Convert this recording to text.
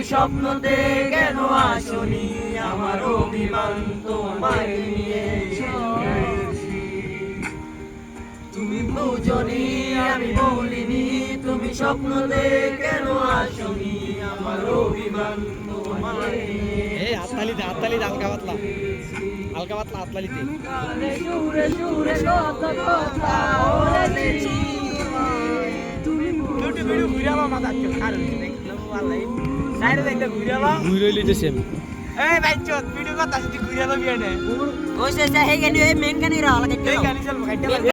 স্বপ্নতে কেন আসনি আমার অভিমান তোমায় নিয়ে তুমি বুঝনি আমি বলিনি তুমি স্বপ্নতে কেন আসনি আমার অভিমান তোমায় নিয়ে এই হাততালি দে হালকা পাতলা হাততালি দে সুরে সুরে কথা কথা বলেছি তুমি দুটো ভিডিও ঘুরাবা মাথা কারণ দেখলাম ভালোই সাইরে দেখতে ঘুরাবা ঘুরে লইতেছে এই ভাই চোদ ভিডিও কথা যদি ঘুরাবা বিয়ে নে ওই সে হে গানি মেন গানি রা লাগে এই গানি চল খাইতে